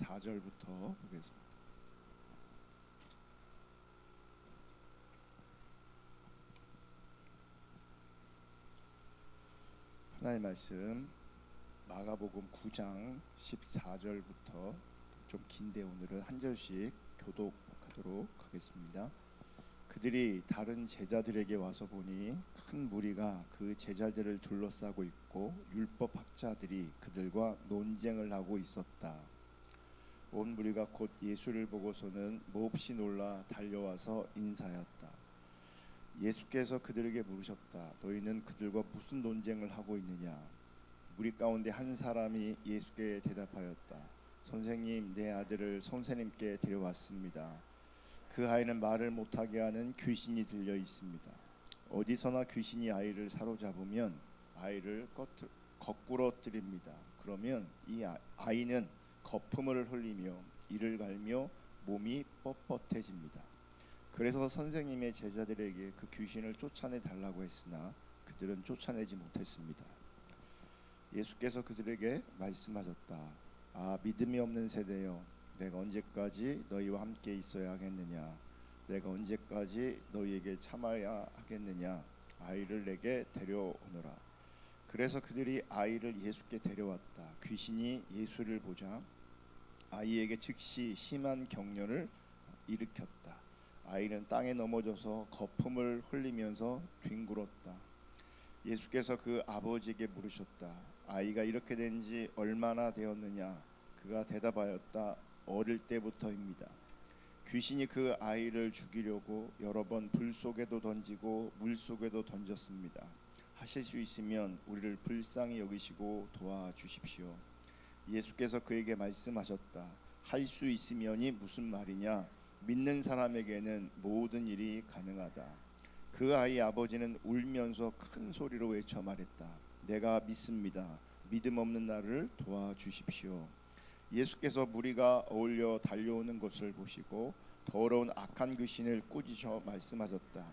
14절부터 보겠습니다. 하나님의 말씀 마가복음 9장 14절부터 좀 긴데 오늘은 한 절씩 교독하도록 하겠습니다. 그들이 다른 제자들에게 와서 보니 큰 무리가 그 제자들을 둘러싸고 있고 율법학자들이 그들과 논쟁을 하고 있었다. 온 무리가 곧 예수를 보고서는 몹시 놀라 달려와서 인사하였다. 예수께서 그들에게 물으셨다. 너희는 그들과 무슨 논쟁을 하고 있느냐? 무리 가운데 한 사람이 예수께 대답하였다. 선생님, 내 아들을 선생님께 데려왔습니다. 그 아이는 말을 못하게 하는 귀신이 들려 있습니다. 어디서나 귀신이 아이를 사로잡으면 아이를 거꾸러뜨립니다. 그러면 이 아이는 거품을 흘리며 이를 갈며 몸이 뻣뻣해집니다. 그래서 선생님의 제자들에게 그 귀신을 쫓아내 달라고 했으나 그들은 쫓아내지 못했습니다. 예수께서 그들에게 말씀하셨다. 아, 믿음이 없는 세대여, 내가 언제까지 너희와 함께 있어야 하겠느냐? 내가 언제까지 너희에게 참아야 하겠느냐? 아이를 내게 데려오너라. 그래서 그들이 아이를 예수께 데려왔다. 귀신이 예수를 보자 아이에게 즉시 심한 경련을 일으켰다. 아이는 땅에 넘어져서 거품을 흘리면서 뒹굴었다. 예수께서 그 아버지에게 물으셨다. 아이가 이렇게 된 지 얼마나 되었느냐? 그가 대답하였다. 어릴 때부터입니다. 귀신이 그 아이를 죽이려고 여러 번 불 속에도 던지고 물 속에도 던졌습니다. 하실 수 있으면 우리를 불쌍히 여기시고 도와주십시오. 예수께서 그에게 말씀하셨다. 할 수 있으면이 무슨 말이냐? 믿는 사람에게는 모든 일이 가능하다. 그 아이 아버지는 울면서 큰 소리로 외쳐 말했다. 내가 믿습니다. 믿음 없는 나를 도와주십시오. 예수께서 무리가 어울려 달려오는 것을 보시고 더러운 악한 귀신을 꾸짖어 말씀하셨다.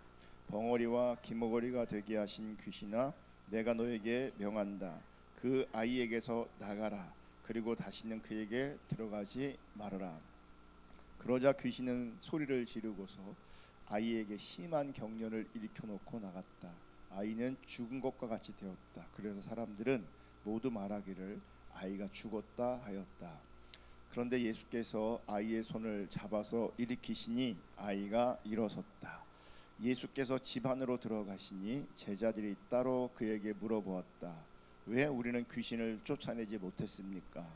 벙어리와 기머거리가 되게 하신 귀신아, 내가 너에게 명한다. 그 아이에게서 나가라. 그리고 다시는 그에게 들어가지 말아라. 그러자 귀신은 소리를 지르고서 아이에게 심한 경련을 일으켜놓고 나갔다. 아이는 죽은 것과 같이 되었다. 그래서 사람들은 모두 말하기를 아이가 죽었다 하였다. 그런데 예수께서 아이의 손을 잡아서 일으키시니 아이가 일어섰다. 예수께서 집 안으로 들어가시니 제자들이 따로 그에게 물어보았다. 왜 우리는 귀신을 쫓아내지 못했습니까?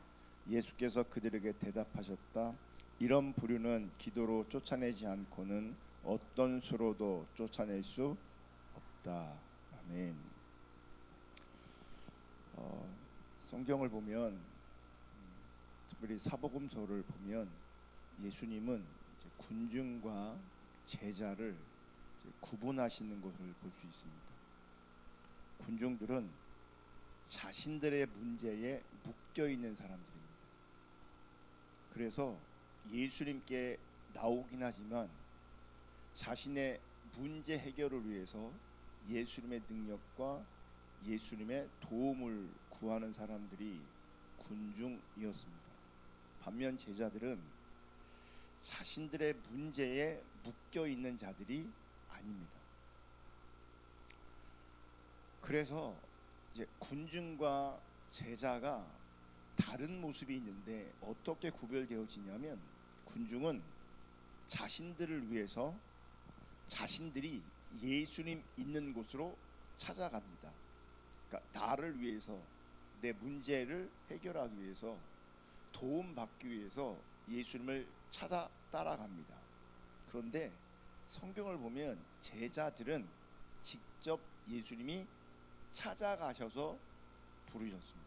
예수께서 그들에게 대답하셨다. 이런 부류는 기도로 쫓아내지 않고는 어떤 수로도 쫓아낼 수 없다. 아멘. 성경을 보면 특별히 사복음서를 보면 예수님은 이제 군중과 제자를 이제 구분하시는 것을 볼 수 있습니다. 군중들은 자신들의 문제에 묶여 있는 사람들입니다. 그래서 예수님께 나오긴 하지만 자신의 문제 해결을 위해서 예수님의 능력과 예수님의 도움을 구하는 사람들이 군중이었습니다. 반면 제자들은 자신들의 문제에 묶여 있는 자들이 아닙니다. 그래서 이제 군중과 제자가 다른 모습이 있는데 어떻게 구별되어지냐면 군중은 자신들을 위해서 자신들이 예수님 있는 곳으로 찾아갑니다. 그러니까 나를 위해서 내 문제를 해결하기 위해서 도움받기 위해서 예수님을 찾아 따라갑니다. 그런데 성경을 보면 제자들은 직접 예수님이 찾아가셔서 부르셨습니다.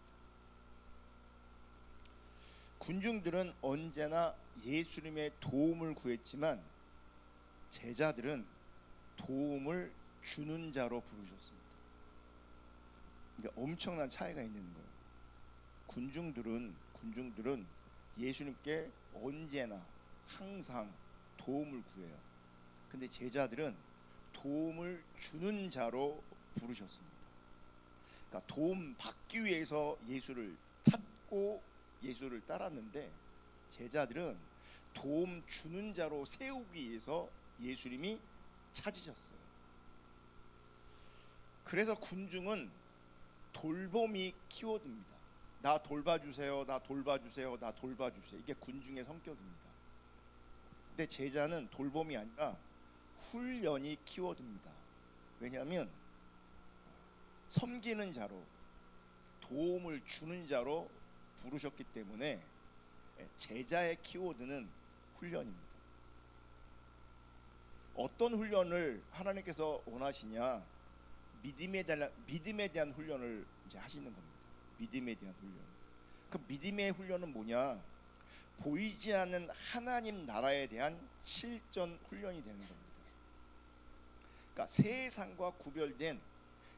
군중들은 언제나 예수님의 도움을 구했지만 제자들은 도움을 주는 자로 부르셨습니다. 그러니까 엄청난 차이가 있는 거예요. 군중들은 예수님께 언제나 항상 도움을 구해요. 근데 제자들은 도움을 주는 자로 부르셨습니다. 그러니까 도움 받기 위해서 예수를 찾고 예수를 따랐는데 제자들은 도움 주는 자로 세우기 위해서 예수님이 찾으셨어요. 그래서 군중은 돌봄이 키워드입니다. 나 돌봐주세요, 나 돌봐주세요, 나 돌봐주세요. 이게 군중의 성격입니다. 근데 제자는 돌봄이 아니라 훈련이 키워드입니다. 왜냐하면 섬기는 자로, 도움을 주는 자로 부르셨기 때문에 제자의 키워드는 훈련입니다. 어떤 훈련을 하나님께서 원하시냐? 믿음에 대한 훈련을 이제 하시는 겁니다. 믿음에 대한 훈련. 그 믿음의 훈련은 뭐냐? 보이지 않는 하나님 나라에 대한 실전 훈련이 되는 겁니다. 그러니까 세상과 구별된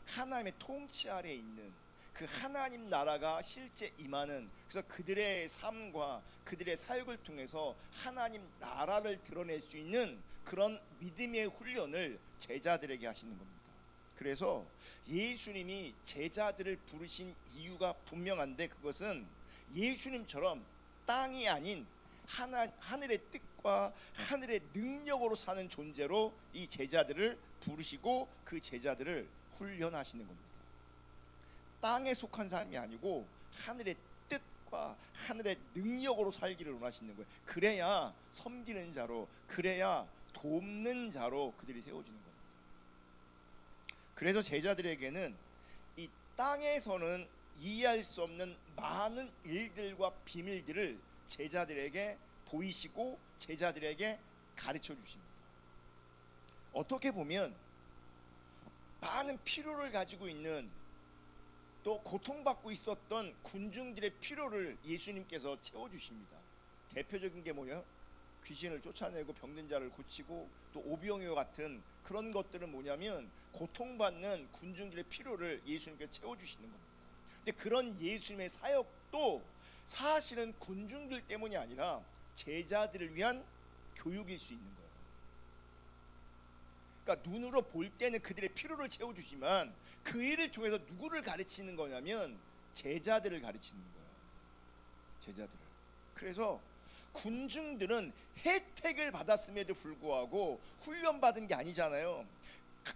하나님의 통치 아래에 있는 그 하나님 나라가 실제 임하는, 그래서 그들의 삶과 그들의 사역을 통해서 하나님 나라를 드러낼 수 있는 그런 믿음의 훈련을 제자들에게 하시는 겁니다. 그래서 예수님이 제자들을 부르신 이유가 분명한데, 그것은 예수님처럼 땅이 아닌 하늘의 뜻과 하늘의 능력으로 사는 존재로 이 제자들을 부르시고 그 제자들을 훈련하시는 겁니다. 땅에 속한 삶이 아니고 하늘의 뜻과 하늘의 능력으로 살기를 원하시는 거예요. 그래야 섬기는 자로, 그래야 돕는 자로 그들이 세워지는 겁니다. 그래서 제자들에게는 이 땅에서는 이해할 수 없는 많은 일들과 비밀들을 제자들에게 보이시고 제자들에게 가르쳐 주십니다. 어떻게 보면 많은 필요를 가지고 있는, 또 고통받고 있었던 군중들의 필요를 예수님께서 채워주십니다. 대표적인 게 뭐냐? 귀신을 쫓아내고 병든 자를 고치고 또 오병이와 같은 그런 것들은 뭐냐면 고통받는 군중들의 필요를 예수님께서 채워주시는 겁니다. 근데 그런 예수님의 사역도 사실은 군중들 때문이 아니라 제자들을 위한 교육일 수 있는 거예요. 그러니까 눈으로 볼 때는 그들의 필요를 채워주지만 그 일을 통해서 누구를 가르치는 거냐면 제자들을 가르치는 거예요. 제자들을. 그래서 군중들은 혜택을 받았음에도 불구하고 훈련받은 게 아니잖아요.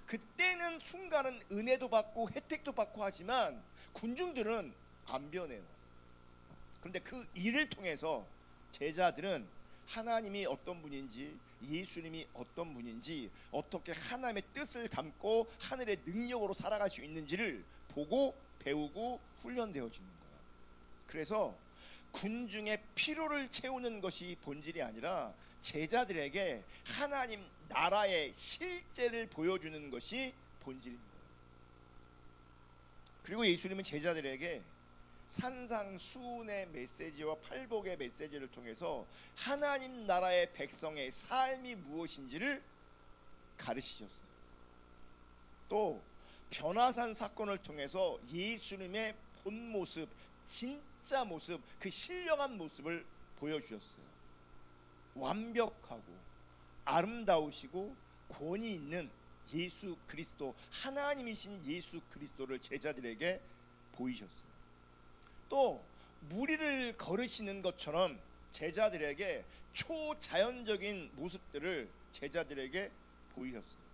그때는 순간은 은혜도 받고 혜택도 받고 하지만 군중들은 안 변해요. 그런데 그 일을 통해서 제자들은 하나님이 어떤 분인지, 예수님이 어떤 분인지, 어떻게 하나님의 뜻을 담고 하늘의 능력으로 살아갈 수 있는지를 보고 배우고 훈련되어지는 거예요. 그래서 군중의 필요를 채우는 것이 본질이 아니라 제자들에게 하나님 나라의 실제를 보여주는 것이 본질인 거예요. 그리고 예수님은 제자들에게 산상수훈의 메시지와 팔복의 메시지를 통해서 하나님 나라의 백성의 삶이 무엇인지를 가르치셨어요. 또 변화산 사건을 통해서 예수님의 본 모습, 진짜 모습, 그 신령한 모습을 보여주셨어요. 완벽하고 아름다우시고 권위 있는 예수 그리스도, 하나님이신 예수 그리스도를 제자들에게 보이셨어요. 또 무리를 거르시는 것처럼 제자들에게 초자연적인 모습들을 제자들에게 보이셨어요.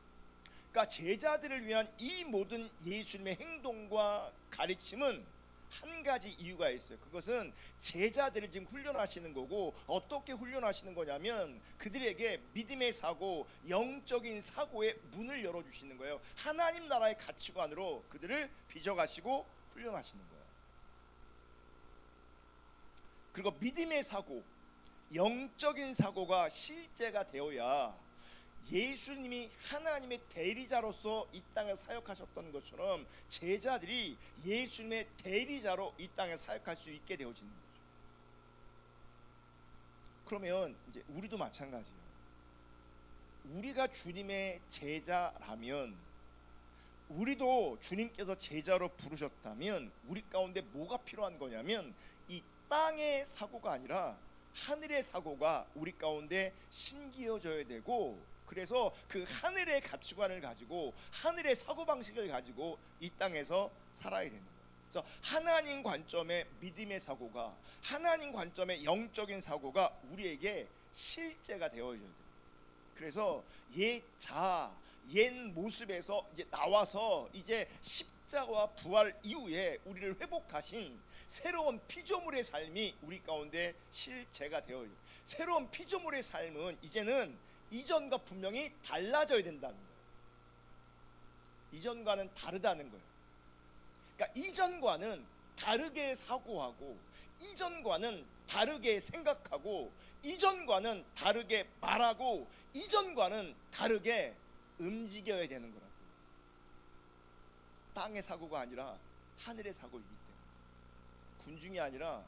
그러니까 제자들을 위한 이 모든 예수님의 행동과 가르침은 한 가지 이유가 있어요. 그것은 제자들을 지금 훈련하시는 거고, 어떻게 훈련하시는 거냐면 그들에게 믿음의 사고, 영적인 사고의 문을 열어주시는 거예요. 하나님 나라의 가치관으로 그들을 빚어가시고 훈련하시는 거예요. 그리고 믿음의 사고, 영적인 사고가 실제가 되어야 예수님이 하나님의 대리자로서 이 땅에 사역하셨던 것처럼 제자들이 예수님의 대리자로 이 땅에 사역할 수 있게 되어지는 거죠. 그러면 이제 우리도 마찬가지예요. 우리가 주님의 제자라면, 우리도 주님께서 제자로 부르셨다면 우리 가운데 뭐가 필요한 거냐면 이 땅의 사고가 아니라 하늘의 사고가 우리 가운데 심기어져야 되고, 그래서 그 하늘의 가치관을 가지고 하늘의 사고방식을 가지고 이 땅에서 살아야 되는 거예요. 그래서 하나님 관점의 믿음의 사고가, 하나님 관점의 영적인 사고가 우리에게 실제가 되어야 돼요. 그래서 옛 자아, 옛 모습에서 이제 나와서 이제 십자가와 부활 이후에 우리를 회복하신 새로운 피조물의 삶이 우리 가운데 실제가 되어요. 새로운 피조물의 삶은 이제는 이전과 분명히 달라져야 된다는 거예요. 이전과는 다르다는 거예요. 그러니까 이전과는 다르게 사고하고, 이전과는 다르게 생각하고, 이전과는 다르게 말하고, 이전과는 다르게 움직여야 되는 거라고. 땅의 사고가 아니라 하늘의 사고이기 때문에, 군중이 아니라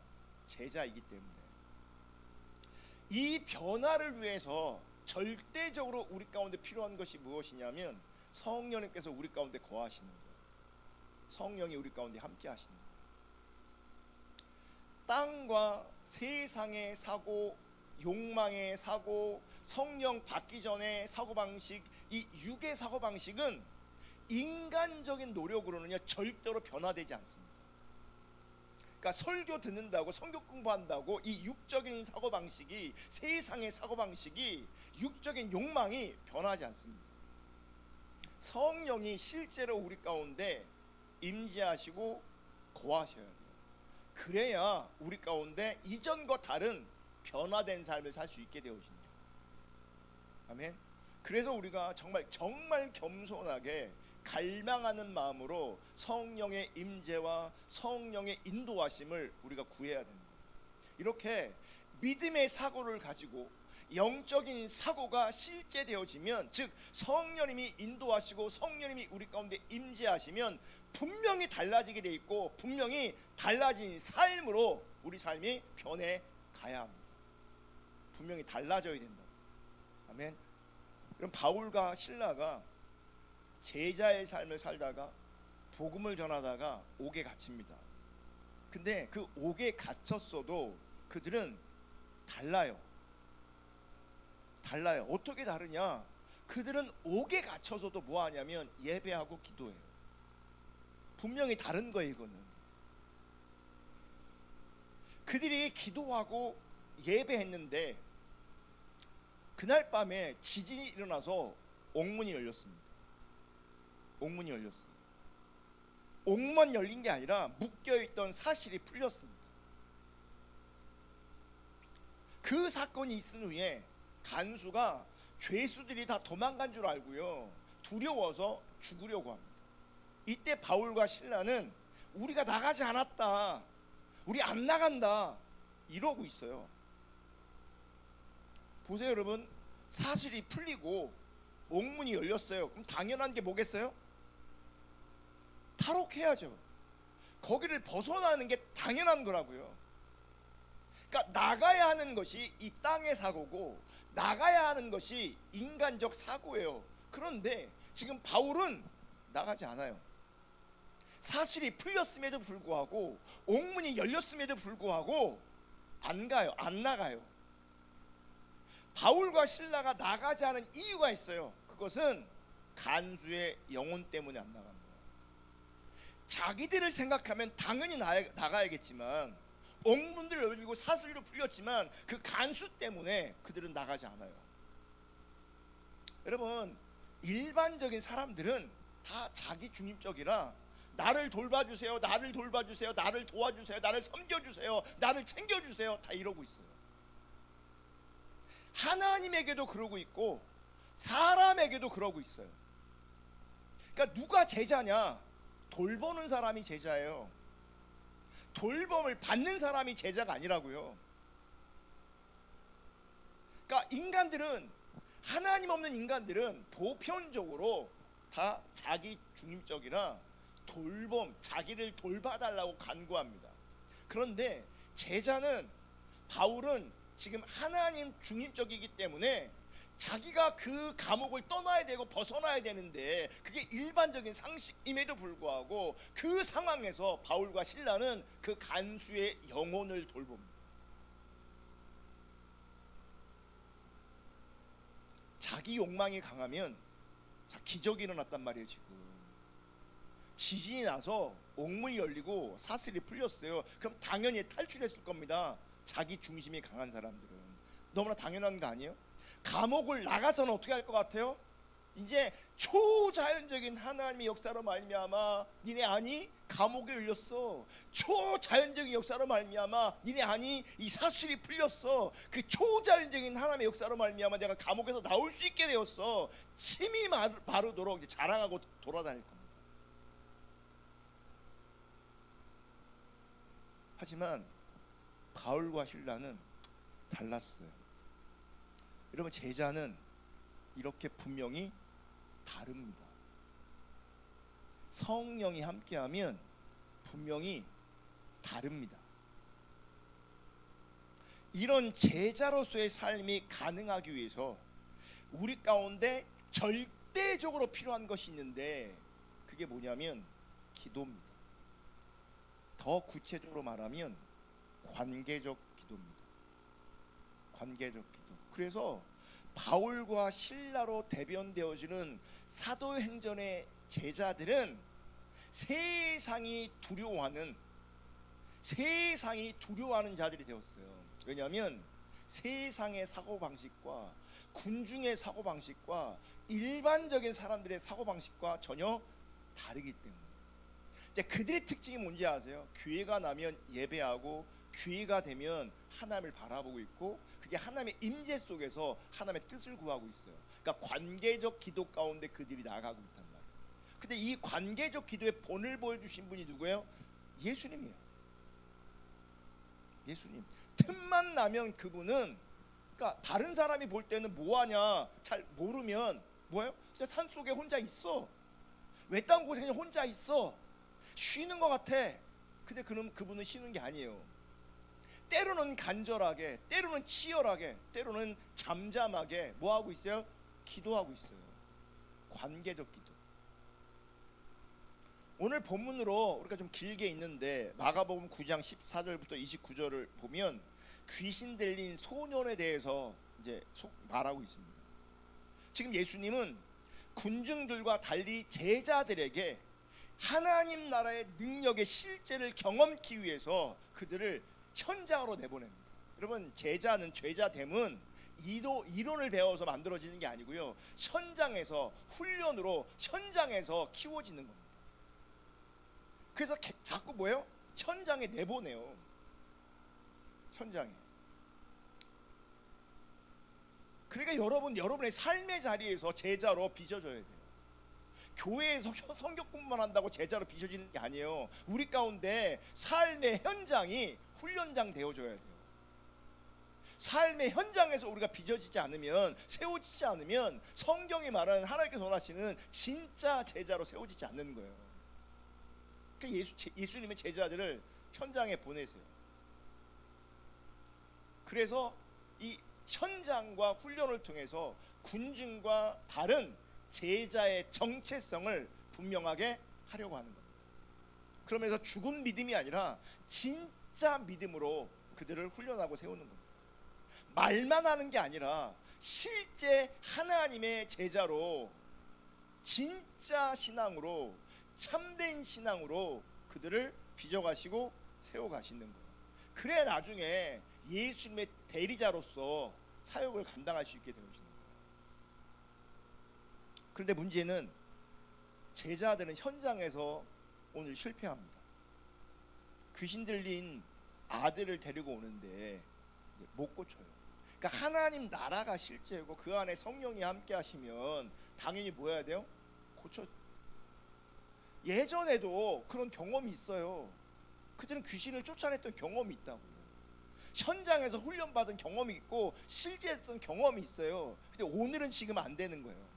제자이기 때문에, 이 변화를 위해서 절대적으로 우리 가운데 필요한 것이 무엇이냐면 성령님께서 우리 가운데 거하시는 거예요. 성령이 우리 가운데 함께 하시는 거예요. 땅과 세상의 사고, 욕망의 사고, 성령 받기 전의 사고방식, 이 육의 사고방식은 인간적인 노력으로는요 절대로 변화되지 않습니다. 그러니까 설교 듣는다고, 성경 공부한다고 이 육적인 사고방식이, 세상의 사고방식이, 육적인 욕망이 변하지 않습니다. 성령이 실제로 우리 가운데 임재하시고 거하셔야 돼요. 그래야 우리 가운데 이전과 다른 변화된 삶을 살 수 있게 되어집니다. 아멘. 그래서 우리가 정말 겸손하게 갈망하는 마음으로 성령의 임재와 성령의 인도하심을 우리가 구해야 되는 거예요. 이렇게 믿음의 사고를 가지고 영적인 사고가 실제되어지면, 즉 성령님이 인도하시고 성령님이 우리 가운데 임재하시면 분명히 달라지게 돼 있고, 분명히 달라진 삶으로 우리 삶이 변해 가야 합니다. 분명히 달라져야 된다. 아멘. 그럼 바울과 실라가 제자의 삶을 살다가 복음을 전하다가 옥에 갇힙니다. 근데 그 옥에 갇혔어도 그들은 달라요. 어떻게 다르냐? 그들은 옥에 갇혀서도 뭐 하냐면 예배하고 기도해요. 분명히 다른 거예요. 이거는 그들이 기도하고 예배했는데 그날 밤에 지진이 일어나서 옥문이 열렸습니다. 옥만 열린 게 아니라 묶여있던 사실이 풀렸습니다. 그 사건이 있은 후에 간수가 죄수들이 다 도망간 줄 알고요, 두려워서 죽으려고 합니다. 이때 바울과 실라는 우리가 나가지 않았다, 우리 안 나간다 이러고 있어요. 보세요 여러분, 사실이 풀리고 옥문이 열렸어요. 그럼 당연한 게 뭐겠어요? 탈옥해야죠. 거기를 벗어나는 게 당연한 거라고요. 그러니까 나가야 하는 것이 이 땅의 사고고, 나가야 하는 것이 인간적 사고예요. 그런데 지금 바울은 나가지 않아요. 사실이 풀렸음에도 불구하고, 옥문이 열렸음에도 불구하고 안 가요. 안 나가요. 바울과 실라가 나가지 않은 이유가 있어요. 그것은 간수의 영혼 때문에 안 나간 거예요. 자기들을 생각하면 당연히 나가야겠지만, 옥문들 열리고 사슬도 풀렸지만 그 간수 때문에 그들은 나가지 않아요. 여러분, 일반적인 사람들은 다 자기 중립적이라 나를 돌봐주세요, 나를 돌봐주세요, 나를 도와주세요, 나를 섬겨주세요, 나를 챙겨주세요, 다 이러고 있어요. 하나님에게도 그러고 있고 사람에게도 그러고 있어요. 그러니까 누가 제자냐? 돌보는 사람이 제자예요. 돌봄을 받는 사람이 제자가 아니라고요. 그러니까 인간들은, 하나님 없는 인간들은 보편적으로 다 자기 중립적이라 돌봄, 자기를 돌봐달라고 간구합니다. 그런데 제자는, 바울은 지금 하나님 중립적이기 때문에 자기가 그 감옥을 떠나야 되고 벗어나야 되는데 그게 일반적인 상식임에도 불구하고 그 상황에서 바울과 실라는 그 간수의 영혼을 돌봅니다. 자기 욕망이 강하면, 자, 기적이 일어났단 말이에요. 지금 지진이 나서 옥문이 열리고 사슬이 풀렸어요. 그럼 당연히 탈출했을 겁니다. 자기 중심이 강한 사람들은. 너무나 당연한 거 아니에요? 감옥을 나가서는 어떻게 할 것 같아요? 이제 초자연적인 하나님의 역사로 말미암아 니네 아니 감옥에 열렸어. 초자연적인 역사로 말미암아 니네 아니 이 사슬이 풀렸어. 그 초자연적인 하나님의 역사로 말미암아 내가 감옥에서 나올 수 있게 되었어. 침이 마르도록 이제 자랑하고 돌아다닐 겁니다. 하지만 바울과 실라는 달랐어요. 여러분, 제자는 이렇게 분명히 다릅니다. 성령이 함께하면 분명히 다릅니다. 이런 제자로서의 삶이 가능하기 위해서 우리 가운데 절대적으로 필요한 것이 있는데 그게 뭐냐면 기도입니다. 더 구체적으로 말하면 관계적 기도입니다. 관계적 기도. 그래서 바울과 실라로 대변되어지는 사도행전의 제자들은 세상이 두려워하는 자들이 되었어요. 왜냐하면 세상의 사고방식과 군중의 사고방식과 일반적인 사람들의 사고방식과 전혀 다르기 때문에. 그들의 특징이 뭔지 아세요? 교회가 나면 예배하고 교회가 되면 하나님을 바라보고 있고 그게 하나님의 임재 속에서 하나님의 뜻을 구하고 있어요. 그러니까 관계적 기도 가운데 그들이 나아가고 있단 말이에요. 근데 이 관계적 기도의 본을 보여주신 분이 누구예요? 예수님이에요. 예수님. 틈만 나면 그분은, 그러니까 다른 사람이 볼 때는 뭐하냐 잘 모르면 뭐예요? 그냥 산속에 혼자 있어. 외딴 곳에 그냥 혼자 있어. 쉬는 것 같아. 근데 그분은 쉬는 게 아니에요. 때로는 간절하게, 때로는 치열하게, 때로는 잠잠하게 뭐하고 있어요? 기도하고 있어요. 관계적 기도. 오늘 본문으로 우리가 좀 길게 있는데 마가복음 9장 14절부터 29절을 보면 귀신 들린 소년에 대해서 이제 말하고 있습니다. 지금 예수님은 군중들과 달리 제자들에게 하나님 나라의 능력의 실제를 경험하기 위해서 그들을 현장으로 내보냅니다. 여러분, 제자는 죄자됨은 이론을 배워서 만들어지는 게 아니고요, 현장에서 훈련으로 현장에서 키워지는 겁니다. 그래서 자꾸 뭐예요? 현장에 내보내요. 현장에. 그러니까 여러분의 삶의 자리에서 제자로 빚어져야 돼요. 교회에서 성경 공부만 한다고 제자로 빚어지는 게 아니에요. 우리 가운데 삶의 현장이 훈련장 되어줘야 돼요. 삶의 현장에서 우리가 빚어지지 않으면, 세워지지 않으면 성경이 말하는 하나님께서 원하시는 진짜 제자로 세워지지 않는 거예요. 그러니까 예수님의 제자들을 현장에 보내세요. 그래서 이 현장과 훈련을 통해서 군중과 다른 제자의 정체성을 분명하게 하려고 하는 겁니다. 그러면서 죽은 믿음이 아니라 진짜 믿음으로 그들을 훈련하고 세우는 겁니다. 말만 하는 게 아니라 실제 하나님의 제자로, 진짜 신앙으로, 참된 신앙으로 그들을 빚어가시고 세워가시는 거예요. 그래 나중에 예수님의 대리자로서 사역을 감당할 수 있게 되어지는 거예요. 그런데 문제는 제자들은 현장에서 오늘 실패합니다. 귀신 들린 아들을 데리고 오는데 못 고쳐요. 그러니까 하나님 나라가 실제고 그 안에 성령이 함께 하시면 당연히 뭐 해야 돼요? 고쳐. 예전에도 그런 경험이 있어요. 그들은 귀신을 쫓아냈던 경험이 있다고요. 현장에서 훈련받은 경험이 있고 실제했던 경험이 있어요. 근데 오늘은 지금 안 되는 거예요.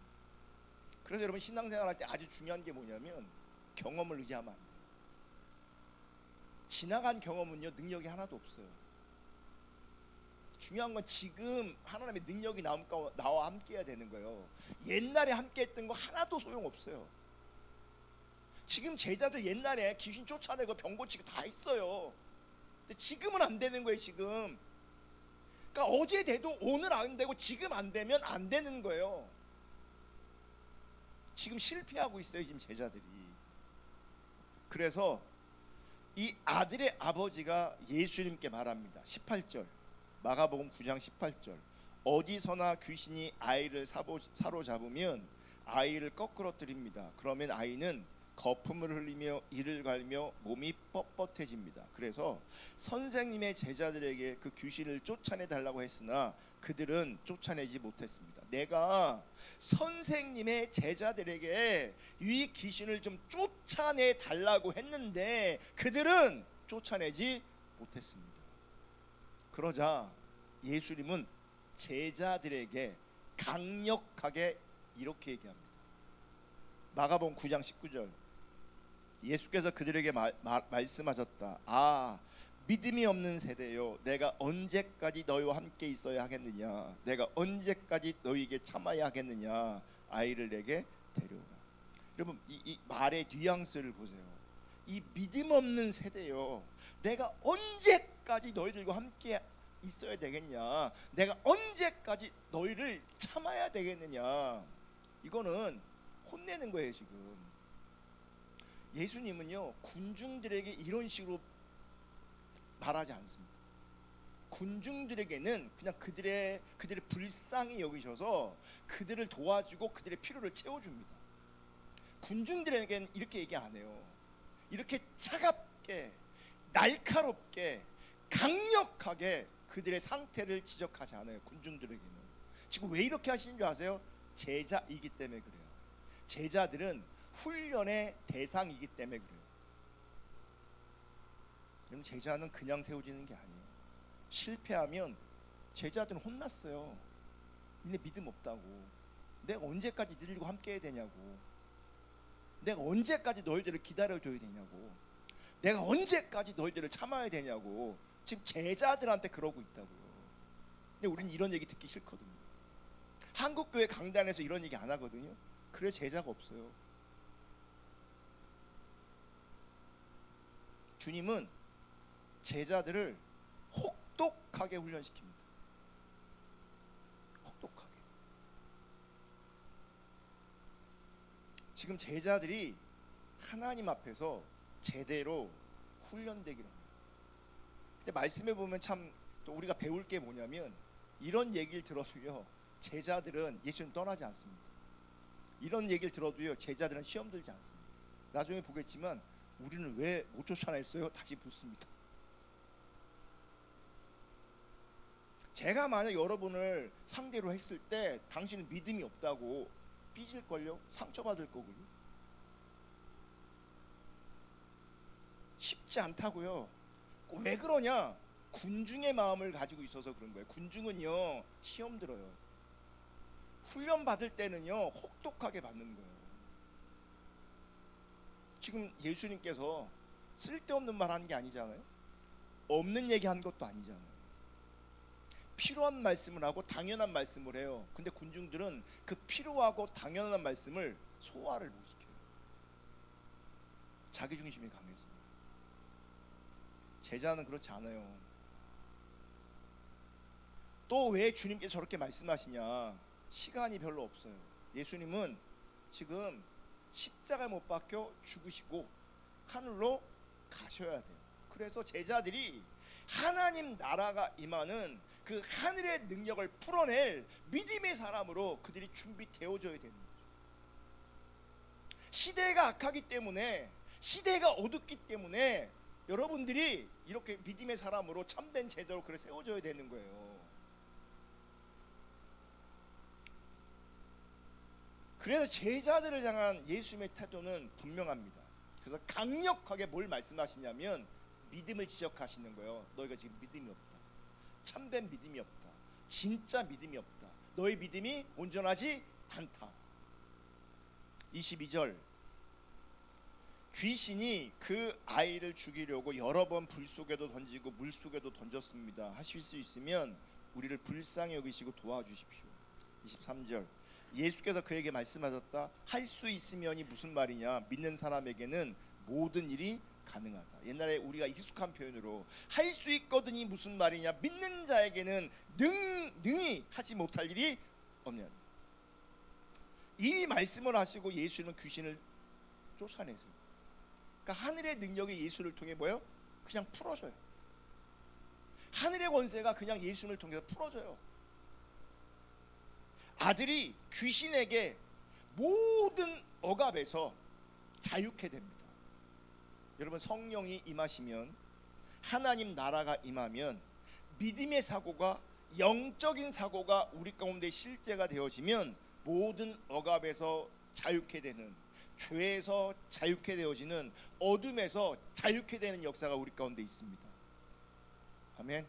그래서 여러분, 신앙생활 할 때 아주 중요한 게 뭐냐면 경험을 의지하면 안 돼요. 지나간 경험은요, 능력이 하나도 없어요. 중요한 건 지금 하나님의 능력이 나와 함께 해야 되는 거예요. 옛날에 함께 했던 거 하나도 소용없어요. 지금 제자들 옛날에 귀신 쫓아내고 병 고치고 다 했어요. 근데 지금은 안 되는 거예요. 지금. 그러니까 어제 돼도 오늘 안 되고 지금 안 되면 안 되는 거예요. 지금 실패하고 있어요. 지금 제자들이. 그래서 이 아들의 아버지가 예수님께 말합니다. 18절, 마가복음 9장 18절. 어디서나 귀신이 아이를 사로잡으면 아이를 거꾸러뜨립니다. 그러면 아이는 거품을 흘리며 이를 갈며 몸이 뻣뻣해집니다. 그래서 선생님의 제자들에게 그 귀신을 쫓아내 달라고 했으나 그들은 쫓아내지 못했습니다. 내가 선생님의 제자들에게 이 귀신을 좀 쫓아내 달라고 했는데 그들은 쫓아내지 못했습니다. 그러자 예수님은 제자들에게 강력하게 이렇게 얘기합니다. 마가복음 9장 19절. 예수께서 그들에게 말씀하셨다. 아, 믿음이 없는 세대요, 내가 언제까지 너희와 함께 있어야 하겠느냐, 내가 언제까지 너희에게 참아야 하겠느냐, 아이를 내게 데려오라. 여러분, 이 말의 뉘앙스를 보세요. 이 믿음 없는 세대요, 내가 언제까지 너희들과 함께 있어야 되겠냐, 내가 언제까지 너희를 참아야 되겠느냐. 이거는 혼내는 거예요. 지금 예수님은요, 군중들에게 이런 식으로 말하지 않습니다. 군중들에게는 그냥 그들의 불쌍히 여기셔서 그들을 도와주고 그들의 필요를 채워줍니다. 군중들에게는 이렇게 얘기 안 해요. 이렇게 차갑게, 날카롭게, 강력하게 그들의 상태를 지적하지 않아요. 군중들에게는. 지금 왜 이렇게 하시는 줄 아세요? 제자이기 때문에 그래요. 제자들은 훈련의 대상이기 때문에 그래요. 여러분, 제자는 그냥 세워지는 게 아니에요. 실패하면 제자들은 혼났어요. 니네 믿음 없다고, 내가 언제까지 너희들과 함께 해야 되냐고, 내가 언제까지 너희들을 기다려줘야 되냐고, 내가 언제까지 너희들을 참아야 되냐고 지금 제자들한테 그러고 있다고요. 근데 우리는 이런 얘기 듣기 싫거든요. 한국교회 강단에서 이런 얘기 안 하거든요. 그래 제자가 없어요. 주님은 제자들을 혹독하게 훈련시킵니다. 혹독하게. 지금 제자들이 하나님 앞에서 제대로 훈련되기를 합니다. 근데 말씀해 보면 참 또 우리가 배울 게 뭐냐면, 이런 얘기를 들어도요 제자들은 예수님 떠나지 않습니다. 이런 얘기를 들어도요 제자들은 시험 들지 않습니다. 나중에 보겠지만 우리는 왜 못 쫓아냈어요? 다시 묻습니다. 제가 만약 여러분을 상대로 했을 때 당신은 믿음이 없다고 삐질걸요? 상처받을 거고요. 쉽지 않다고요. 왜 그러냐? 군중의 마음을 가지고 있어서 그런 거예요. 군중은요 시험 들어요. 훈련 받을 때는요 혹독하게 받는 거예요. 지금 예수님께서 쓸데없는 말 하는 게 아니잖아요. 없는 얘기 한 것도 아니잖아요. 필요한 말씀을 하고 당연한 말씀을 해요. 근데 군중들은 그 필요하고 당연한 말씀을 소화를 못 시켜요. 자기중심이 강해서. 제자는 그렇지 않아요. 또 왜 주님께서 저렇게 말씀하시냐? 시간이 별로 없어요. 예수님은 지금 십자가에 못 박혀 죽으시고 하늘로 가셔야 돼요. 그래서 제자들이 하나님 나라가 임하는 그 하늘의 능력을 풀어낼 믿음의 사람으로 그들이 준비되어져야 되는 거죠. 시대가 악하기 때문에, 시대가 어둡기 때문에 여러분들이 이렇게 믿음의 사람으로 참된 제대로 그래 세워져야 되는 거예요. 그래서 제자들을 향한 예수님의 태도는 분명합니다. 그래서 강력하게 뭘 말씀하시냐면 믿음을 지적하시는 거예요. 너희가 지금 믿음이 없다. 참된 믿음이 없다. 진짜 믿음이 없다. 너희 믿음이 온전하지 않다. 22절. 귀신이 그 아이를 죽이려고 여러 번 불 속에도 던지고 물 속에도 던졌습니다. 하실 수 있으면 우리를 불쌍히 여기시고 도와주십시오. 23절. 예수께서 그에게 말씀하셨다. 할 수 있으면이 무슨 말이냐? 믿는 사람에게는 모든 일이 가능하다. 옛날에 우리가 익숙한 표현으로 할 수 있거든이 무슨 말이냐? 믿는 자에게는 능히 하지 못할 일이 없냐. 이 말씀을 하시고 예수는 귀신을 쫓아내세요. 그러니까 하늘의 능력이 예수를 통해 뭐예요? 그냥 풀어져요. 하늘의 권세가 그냥 예수를 통해서 풀어져요. 아들이 귀신에게 모든 억압에서 자유케 됩니다. 여러분, 성령이 임하시면, 하나님 나라가 임하면, 믿음의 사고가, 영적인 사고가 우리 가운데 실제가 되어지면 모든 억압에서 자유케 되는, 죄에서 자유케 되어지는, 어둠에서 자유케 되는 역사가 우리 가운데 있습니다. 아멘.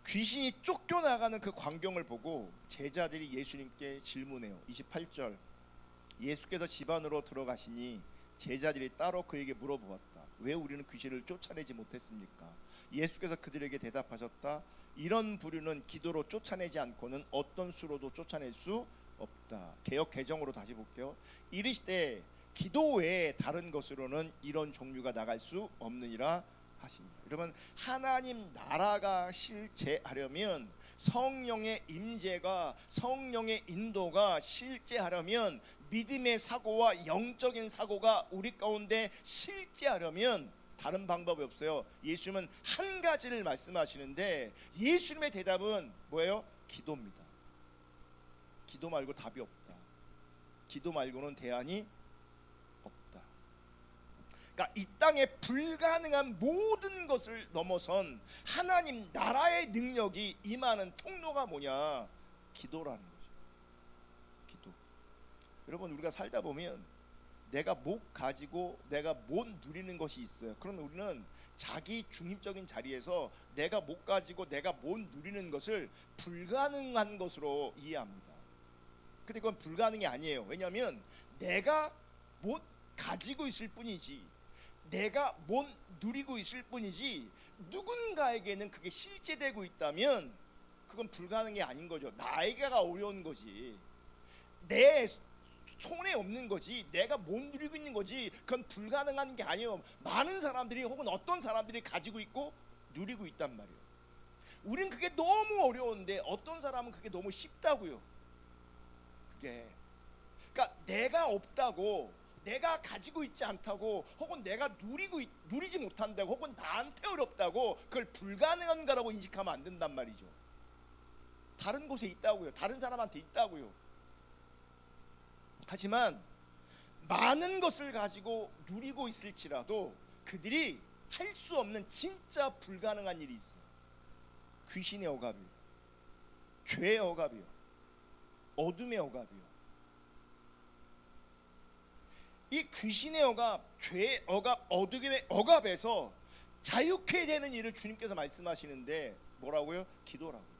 귀신이 쫓겨나가는 그 광경을 보고 제자들이 예수님께 질문해요. 28절, 예수께서 집 안으로 들어가시니 제자들이 따로 그에게 물어보았다. 왜 우리는 귀신을 쫓아내지 못했습니까? 예수께서 그들에게 대답하셨다. 이런 부류는 기도로 쫓아내지 않고는 어떤 수로도 쫓아낼 수 없다. 개역 개정으로 다시 볼게요. 이르시되 기도 외에 다른 것으로는 이런 종류가 나갈 수 없느니라 하시니. 여러분, 하나님 나라가 실제하려면, 성령의 임재가, 성령의 인도가 실제하려면, 믿음의 사고와 영적인 사고가 우리 가운데 실제하려면 다른 방법이 없어요. 예수님은 한 가지를 말씀하시는데, 예수님의 대답은 뭐예요? 기도입니다. 기도 말고 답이 없다. 기도 말고는 대안이 없다. 그러니까 이 땅에 불가능한 모든 것을 넘어선 하나님 나라의 능력이 임하는 통로가 뭐냐? 기도라는 거죠. 기도. 여러분, 우리가 살다 보면 내가 못 가지고 내가 못 누리는 것이 있어요. 그러면 우리는 자기 중립적인 자리에서 내가 못 가지고 내가 못 누리는 것을 불가능한 것으로 이해합니다. 근데 그건 불가능이 아니에요. 왜냐하면 내가 못 가지고 있을 뿐이지, 내가 못 누리고 있을 뿐이지, 누군가에게는 그게 실제되고 있다면 그건 불가능이 아닌 거죠. 나에게가 어려운 거지, 내 손에 없는 거지, 내가 못 누리고 있는 거지. 그건 불가능한 게 아니에요. 많은 사람들이, 혹은 어떤 사람들이 가지고 있고 누리고 있단 말이에요. 우린 그게 너무 어려운데 어떤 사람은 그게 너무 쉽다고요. 그게, 그러니까 내가 없다고, 내가 가지고 있지 않다고, 혹은 내가 누리지 못한다고, 혹은 나한테 어렵다고 그걸 불가능한 거라고 인식하면 안 된단 말이죠. 다른 곳에 있다고요. 다른 사람한테 있다고요. 하지만 많은 것을 가지고 누리고 있을지라도 그들이 할 수 없는 진짜 불가능한 일이 있어요. 귀신의 억압이요, 죄의 억압이요, 어둠의 억압이요. 이 귀신의 억압, 죄의 억압, 어둠의 억압에서 자유케 되는 일을 주님께서 말씀하시는데 뭐라고요? 기도라고요.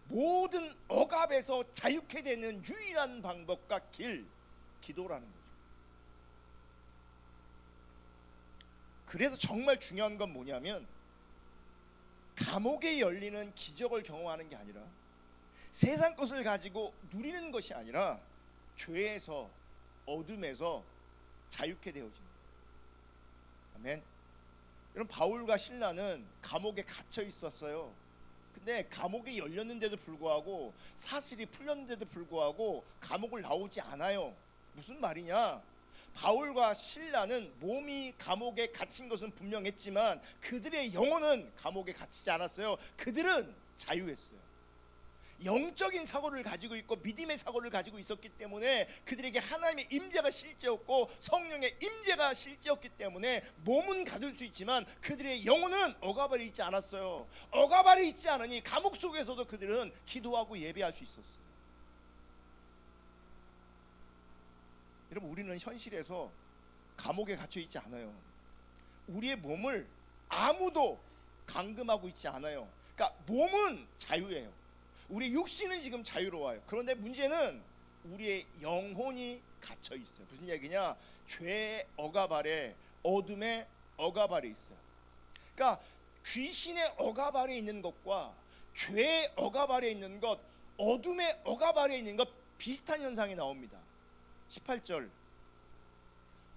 모든 억압에서 자유케 되는 유일한 방법과 길, 기도라는 거죠. 그래서 정말 중요한 건 뭐냐면, 감옥에 열리는 기적을 경험하는 게 아니라, 세상 것을 가지고 누리는 것이 아니라, 죄에서, 어둠에서 자유케 되어지는 거예요. 아멘. 여러분, 바울과 실라는 감옥에 갇혀 있었어요. 근데 감옥이 열렸는데도 불구하고, 사슬이 풀렸는데도 불구하고 감옥을 나오지 않아요. 무슨 말이냐? 바울과 실라는 몸이 감옥에 갇힌 것은 분명했지만 그들의 영혼은 감옥에 갇히지 않았어요. 그들은 자유했어요. 영적인 사고를 가지고 있고 믿음의 사고를 가지고 있었기 때문에 그들에게 하나님의 임재가 실제였고 성령의 임재가 실제였기 때문에 몸은 가둘 수 있지만 그들의 영혼은 억압 아래 있지 않았어요. 억압 아래 있지 않으니 감옥 속에서도 그들은 기도하고 예배할 수 있었어요. 여러분, 우리는 현실에서 감옥에 갇혀 있지 않아요. 우리의 몸을 아무도 감금하고 있지 않아요. 그러니까 몸은 자유예요. 우리 육신은 지금 자유로워요. 그런데 문제는 우리의 영혼이 갇혀 있어요. 무슨 얘기냐? 죄의 억압 아래, 어둠의 억압 아래 있어요. 그러니까 귀신의 억압 아래 있는 것과 죄의 억압 아래 있는 것, 어둠의 억압 아래 있는 것 비슷한 현상이 나옵니다. 18절,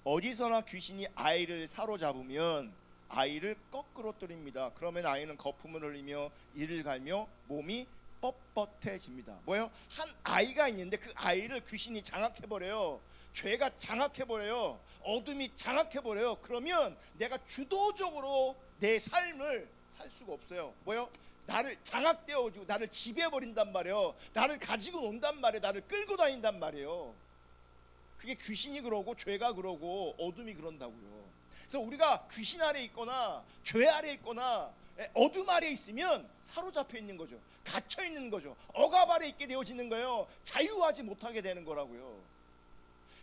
어디서나 귀신이 아이를 사로잡으면 아이를 거꾸로 때립니다. 그러면 아이는 거품을 흘리며 이를 갈며 몸이 뻣뻣해집니다. 뭐예요? 한 아이가 있는데 그 아이를 귀신이 장악해버려요. 죄가 장악해버려요. 어둠이 장악해버려요. 그러면 내가 주도적으로 내 삶을 살 수가 없어요. 뭐요? 나를 장악되어주고 나를 지배해버린단 말이에요. 나를 가지고 논단 말이에요. 나를 끌고 다닌단 말이에요. 그게 귀신이 그러고 죄가 그러고 어둠이 그런다고요. 그래서 우리가 귀신 아래 있거나 죄 아래 있거나 어둠 아래 있으면 사로잡혀 있는 거죠. 갇혀 있는 거죠. 억압 아래 있게 되어지는 거예요. 자유하지 못하게 되는 거라고요.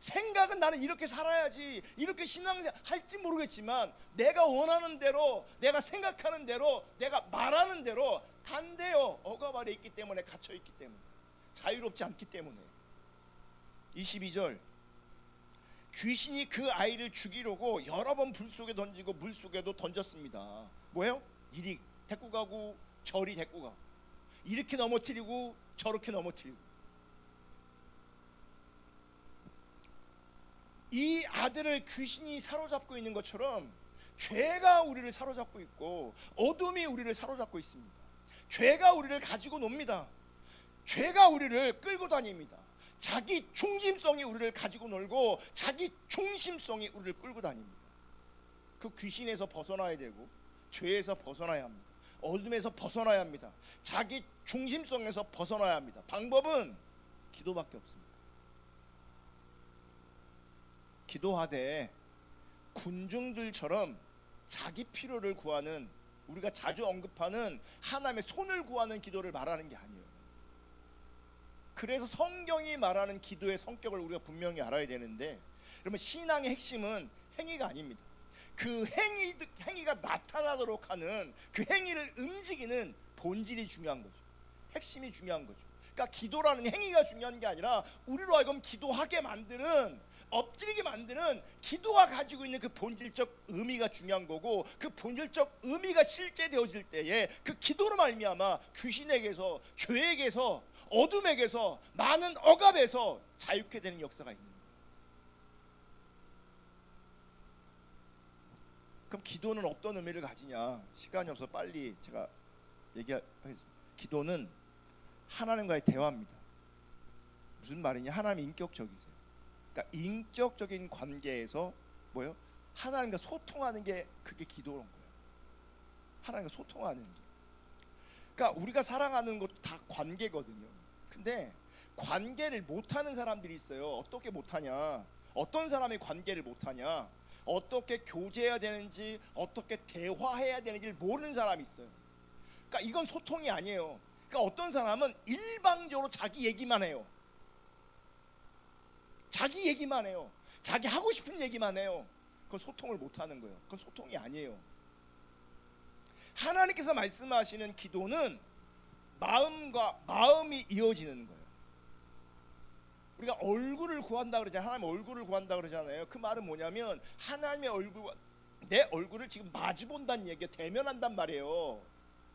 생각은 나는 이렇게 살아야지, 이렇게 신앙생활 할지 모르겠지만 내가 원하는 대로, 내가 생각하는 대로, 내가 말하는 대로 안 돼요. 억압 아래 있기 때문에, 갇혀 있기 때문에, 자유롭지 않기 때문에. 22절, 귀신이 그 아이를 죽이려고 여러 번 불 속에 던지고 물 속에도 던졌습니다. 뭐예요? 이리 데리고 가고 저리 데리고 가고, 이렇게 넘어뜨리고 저렇게 넘어뜨리고. 이 아들을 귀신이 사로잡고 있는 것처럼 죄가 우리를 사로잡고 있고 어둠이 우리를 사로잡고 있습니다. 죄가 우리를 가지고 놉니다. 죄가 우리를 끌고 다닙니다. 자기 중심성이 우리를 가지고 놀고 자기 중심성이 우리를 끌고 다닙니다. 그 귀신에서 벗어나야 되고 죄에서 벗어나야 합니다. 어둠에서 벗어나야 합니다. 자기 중심성에서 벗어나야 합니다. 방법은 기도밖에 없습니다. 기도하되 군중들처럼 자기 필요를 구하는, 우리가 자주 언급하는 하나님의 손을 구하는 기도를 말하는 게 아니에요. 그래서 성경이 말하는 기도의 성격을 우리가 분명히 알아야 되는데, 그러면 신앙의 핵심은 행위가 아닙니다. 그 행위가 나타나도록 하는 그 행위를 움직이는 본질이 중요한 거죠. 핵심이 중요한 거죠. 그러니까 기도라는 행위가 중요한 게 아니라 우리로 하여금 기도하게 만드는, 엎드리게 만드는 기도가 가지고 있는 그 본질적 의미가 중요한 거고, 그 본질적 의미가 실제되어질 때에 그 기도로 말미암아 귀신에게서, 죄에게서, 어둠에게서, 많은 억압에서 자유케 되는 역사가 있는 거예요. 그럼 기도는 어떤 의미를 가지냐? 시간이 없어서 빨리 제가 얘기하겠습니다. 기도는 하나님과의 대화입니다. 무슨 말이냐? 하나님이 인격적이세요. 그러니까 인격적인 관계에서 뭐예요? 하나님과 소통하는 게, 그게 기도인 거예요. 하나님과 소통하는 게. 그러니까 우리가 사랑하는 것도 다 관계거든요. 근데 관계를 못하는 사람들이 있어요. 어떻게 못하냐? 어떤 사람이 관계를 못하냐? 어떻게 교제해야 되는지, 어떻게 대화해야 되는지를 모르는 사람이 있어요. 그러니까 이건 소통이 아니에요. 그러니까 어떤 사람은 일방적으로 자기 얘기만 해요. 자기 얘기만 해요. 자기 하고 싶은 얘기만 해요. 그건 소통을 못하는 거예요. 그건 소통이 아니에요. 하나님께서 말씀하시는 기도는 마음과 마음이 이어지는 거예요. 우리가 얼굴을 구한다 그러잖아요. 하나님 얼굴을 구한다 그러잖아요. 그 말은 뭐냐면 하나님의 얼굴과 내 얼굴을 지금 마주 본다는 얘기예요. 대면한단 말이에요.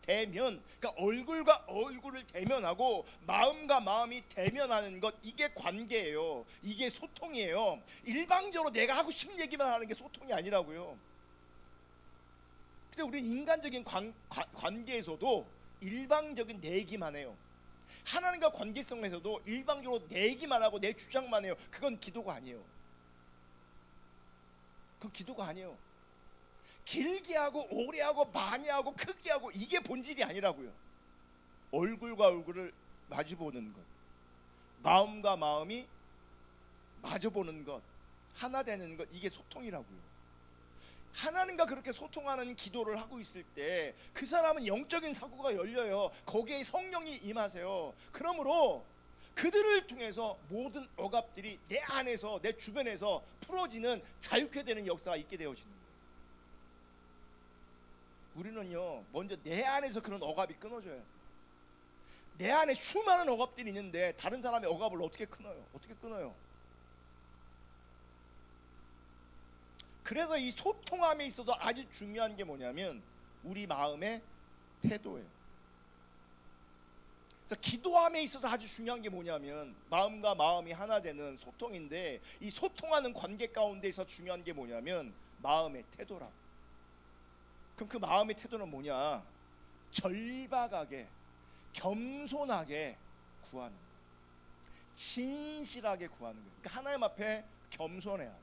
대면, 그러니까 얼굴과 얼굴을 대면하고 마음과 마음이 대면하는 것, 이게 관계예요. 이게 소통이에요. 일방적으로 내가 하고 싶은 얘기만 하는 게 소통이 아니라고요. 근데 우리는 인간적인 관계에서도 일방적인 내 얘기만 해요. 하나님과 관계성에서도 일방적으로 내 얘기만 하고 내 주장만 해요. 그건 기도가 아니에요. 그건 기도가 아니에요. 길게 하고 오래 하고 많이 하고 크게 하고, 이게 본질이 아니라고요. 얼굴과 얼굴을 마주보는 것, 마음과 마음이 마주보는 것, 하나 되는 것, 이게 소통이라고요. 하나님과 그렇게 소통하는 기도를 하고 있을 때 그 사람은 영적인 사고가 열려요. 거기에 성령이 임하세요. 그러므로 그들을 통해서 모든 억압들이 내 안에서, 내 주변에서 풀어지는, 자유케 되는 역사가 있게 되어지는 거예요. 우리는요, 먼저 내 안에서 그런 억압이 끊어져야 돼요. 내 안에 수많은 억압들이 있는데 다른 사람의 억압을 어떻게 끊어요? 어떻게 끊어요? 그래서 이 소통함에 있어서 아주 중요한 게 뭐냐면 우리 마음의 태도예요. 그래서 기도함에 있어서 아주 중요한 게 뭐냐면 마음과 마음이 하나 되는 소통인데, 이 소통하는 관계 가운데서 중요한 게 뭐냐면 마음의 태도라. 그럼 그 마음의 태도는 뭐냐? 절박하게, 겸손하게 구하는 거예요. 진실하게 구하는 거예요. 그러니까 하나님 앞에 겸손해야 돼.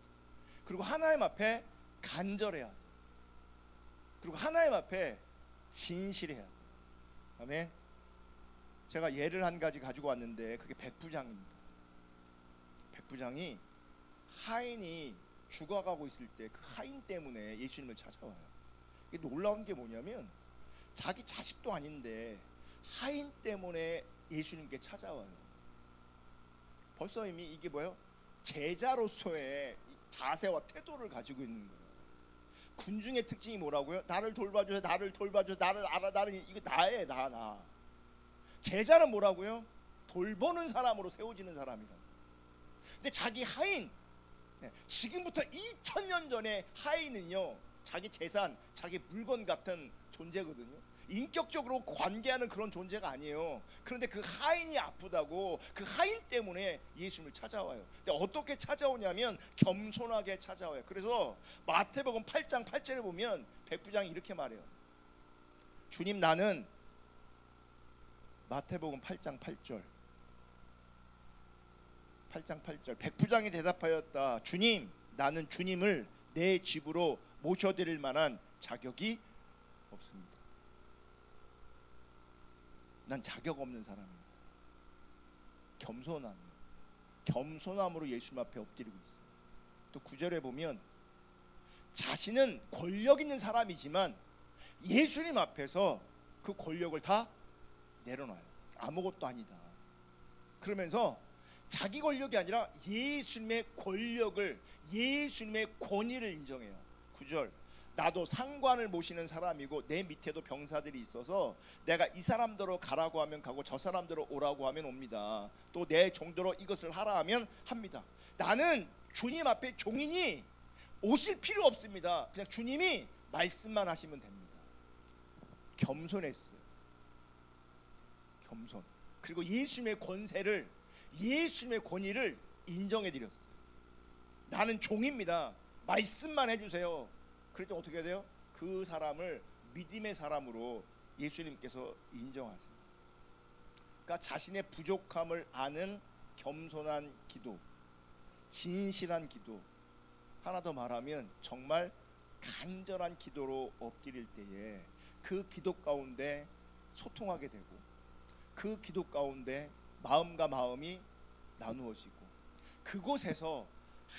그리고 하나님 앞에 간절해야 돼. 그리고 하나님 앞에 진실해야 돼. 아멘. 제가 예를 한 가지 가지고 왔는데 그게 백부장입니다. 백부장이 하인이 죽어가고 있을 때 그 하인 때문에 예수님을 찾아와요. 이게 놀라운 게 뭐냐면 자기 자식도 아닌데 하인 때문에 예수님께 찾아와요. 벌써 이미 이게 뭐예요? 제자로서의 자세와 태도를 가지고 있는 거예요. 군중의 특징이 뭐라고요? 나를 돌봐줘, 나를 돌봐줘, 나를 알아, 나를 이거 나의 나. 제자는 뭐라고요? 돌보는 사람으로 세워지는 사람이라. 근데 자기 하인, 지금부터 2000년 전에 하인은요 자기 재산, 자기 물건 같은 존재거든요. 인격적으로 관계하는 그런 존재가 아니에요. 그런데 그 하인이 아프다고 그 하인 때문에 예수님을 찾아와요. 근데 어떻게 찾아오냐면 겸손하게 찾아와요. 그래서 마태복음 8장 8절에 보면 백부장이 이렇게 말해요. 주님, 나는 마태복음 8장 8절 백부장이 대답하였다. 주님, 나는 주님을 내 집으로 모셔드릴 만한 자격이 없습니다. 난 자격 없는 사람입니다. 겸손함으로 예수님 앞에 엎드리고 있어요. 또 9절에 보면 자신은 권력 있는 사람이지만 예수님 앞에서 그 권력을 다 내려놔요. 아무것도 아니다. 그러면서 자기 권력이 아니라 예수님의 권력을, 예수님의 권위를 인정해요. 9절, 나도 상관을 모시는 사람이고 내 밑에도 병사들이 있어서 내가 이 사람대로 가라고 하면 가고 저 사람대로 오라고 하면 옵니다. 또 내 정도로 이것을 하라 하면 합니다. 나는 주님 앞에 종이니 오실 필요 없습니다. 그냥 주님이 말씀만 하시면 됩니다. 겸손했어요. 겸손. 그리고 예수님의 권세를, 예수님의 권위를 인정해 드렸어요. 나는 종입니다. 말씀만 해주세요. 그랬더니 어떻게 해야 돼요? 그 사람을 믿음의 사람으로 예수님께서 인정하세요. 그러니까 자신의 부족함을 아는 겸손한 기도, 진실한 기도, 하나 더 말하면 정말 간절한 기도로 엎드릴 때에 그 기도 가운데 소통하게 되고 그 기도 가운데 마음과 마음이 나누어지고 그곳에서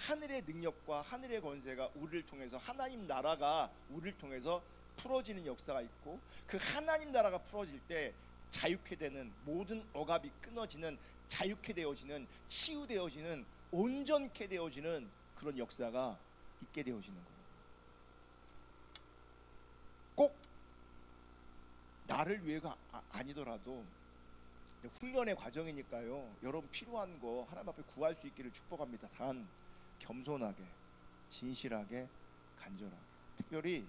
하늘의 능력과 하늘의 권세가 우리를 통해서, 하나님 나라가 우리를 통해서 풀어지는 역사가 있고, 그 하나님 나라가 풀어질 때 자유케 되는, 모든 억압이 끊어지는, 자유케 되어지는, 치유되어지는, 온전케 되어지는 그런 역사가 있게 되어지는 거예요. 꼭 나를 위해가 아니더라도 훈련의 과정이니까요. 여러분 필요한 거 하나님 앞에 구할 수 있기를 축복합니다. 단 겸손하게, 진실하게, 간절하게. 특별히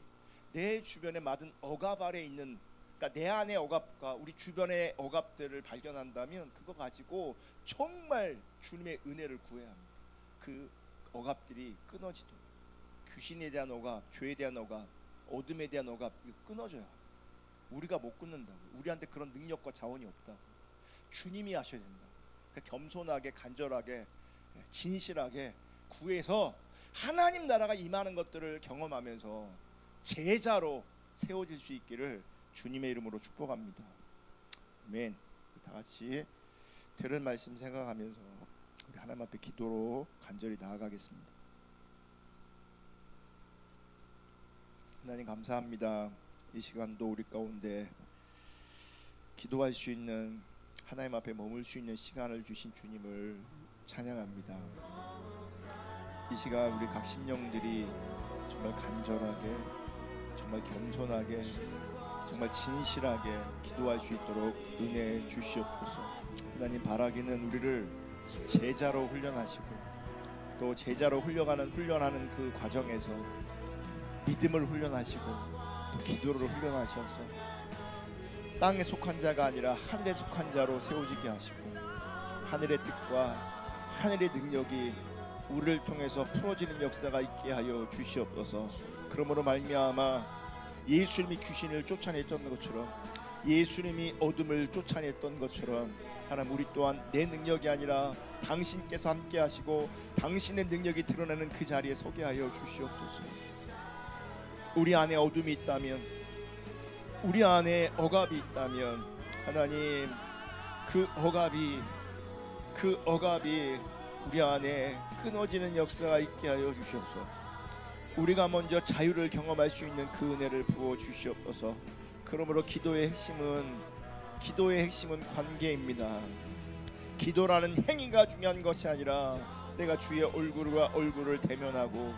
내 주변에 많은 억압 아래 있는, 그러니까 내 안의 억압과 우리 주변의 억압들을 발견한다면 그거 가지고 정말 주님의 은혜를 구해야 합니다. 그 억압들이 끊어지도록. 귀신에 대한 억압, 죄에 대한 억압, 어둠에 대한 억압, 이거 끊어져야 합니다. 우리가 못 끊는다고. 우리한테 그런 능력과 자원이 없다고. 주님이 하셔야 된다. 그러니까 겸손하게, 간절하게, 진실하게 구해서 하나님 나라가 임하는 것들을 경험하면서 제자로 세워질 수 있기를 주님의 이름으로 축복합니다. 아멘. 다 같이 들은 말씀 생각하면서 우리 하나님 앞에 기도로 간절히 나아가겠습니다. 하나님 감사합니다. 이 시간도 우리 가운데 기도할 수 있는, 하나님 앞에 머물 수 있는 시간을 주신 주님을 찬양합니다. 이 시간 우리 각 심령들이 정말 간절하게, 정말 겸손하게, 정말 진실하게 기도할 수 있도록 은혜 주시옵소서. 하나님, 바라기는 우리를 제자로 훈련하시고 또 제자로 훈련하는 그 과정에서 믿음을 훈련하시고 또 기도를 훈련하셔서 땅에 속한 자가 아니라 하늘에 속한 자로 세워지게 하시고 하늘의 뜻과 하늘의 능력이 우리를 통해서 풀어지는 역사가 있게 하여 주시옵소서. 그러므로 말미암아 예수님이 귀신을 쫓아냈던 것처럼 예수님이 어둠을 쫓아냈던 것처럼 하나님, 우리 또한 내 능력이 아니라 당신께서 함께 하시고 당신의 능력이 드러나는 그 자리에 서게 하여 주시옵소서. 우리 안에 어둠이 있다면, 우리 안에 억압이 있다면 하나님, 그 억압이 우리 안에 끊어지는 역사가 있게 하여 주시옵소서. 우리가 먼저 자유를 경험할 수 있는 그 은혜를 부어 주시옵소서. 그러므로 기도의 핵심은 관계입니다. 기도라는 행위가 중요한 것이 아니라 내가 주의 얼굴과 얼굴을 대면하고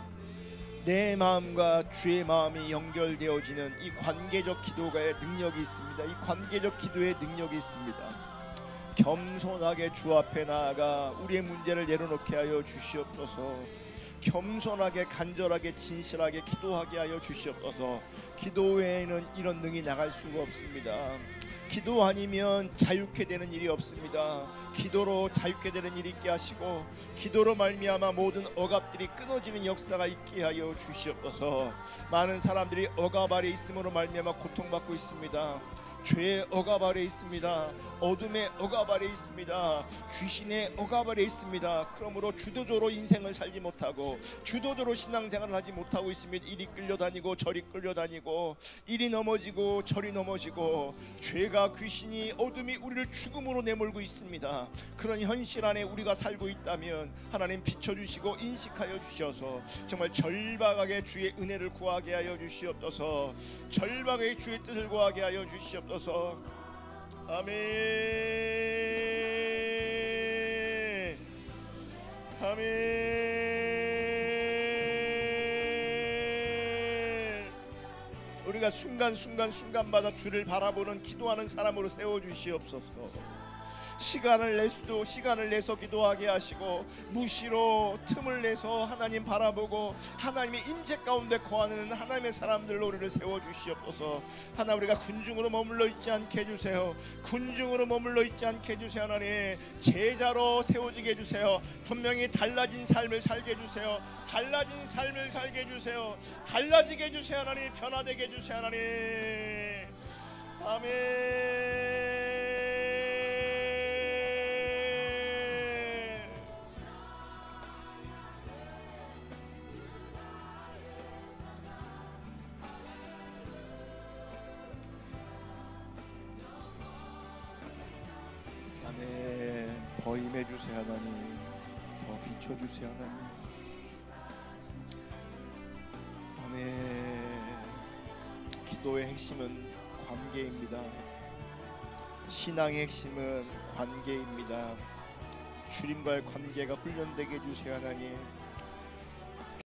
내 마음과 주의 마음이 연결되어지는 이 관계적 기도의 능력이 있습니다. 이 관계적 기도의 능력이 있습니다. 겸손하게 주 앞에 나아가 우리의 문제를 내려놓게 하여 주시옵소서. 겸손하게, 간절하게, 진실하게 기도하게 하여 주시옵소서. 기도 외에는 이런 능이 나갈 수가 없습니다. 기도 아니면 자유케 되는 일이 없습니다. 기도로 자유케 되는 일이 있게 하시고 기도로 말미암아 모든 억압들이 끊어지는 역사가 있게 하여 주시옵소서. 많은 사람들이 억압 아래 있음으로 말미암아 고통받고 있습니다. 죄의 억압 아래 있습니다. 어둠의 억압 아래 있습니다. 귀신의 억압 아래 있습니다. 그러므로 주도적으로 인생을 살지 못하고 주도적으로 신앙생활을 하지 못하고 있으면 이리 끌려다니고 저리 끌려다니고 이리 넘어지고 저리 넘어지고 죄가, 귀신이, 어둠이 우리를 죽음으로 내몰고 있습니다. 그런 현실 안에 우리가 살고 있다면 하나님 비춰주시고 인식하여 주셔서 정말 절박하게 주의 은혜를 구하게 하여 주시옵소서. 절박하게 주의 뜻을 구하게 하여 주시옵소서. 아멘. 아멘. 우리가 순간마다 주를 바라보는 기도하는 사람으로 세워주시옵소서. 시간을 내서 기도하게 하시고 무시로 틈을 내서 하나님 바라보고 하나님의 임재 가운데 거하는 하나님의 사람들로 우리를 세워주시옵소서. 하나, 우리가 군중으로 머물러 있지 않게 해주세요. 군중으로 머물러 있지 않게 해주세요. 하나님, 제자로 세워지게 해주세요. 분명히 달라진 삶을 살게 해주세요. 달라진 삶을 살게 해주세요. 달라지게 해주세요. 하나님, 변화되게 해주세요. 하나님. 아멘. 더 임해주세요 하나님. 더 비춰주세요 하나님. 아멘. 기도의 핵심은 관계입니다. 신앙의 핵심은 관계입니다. 주님과의 관계가 훈련되게 해주세요 하나님.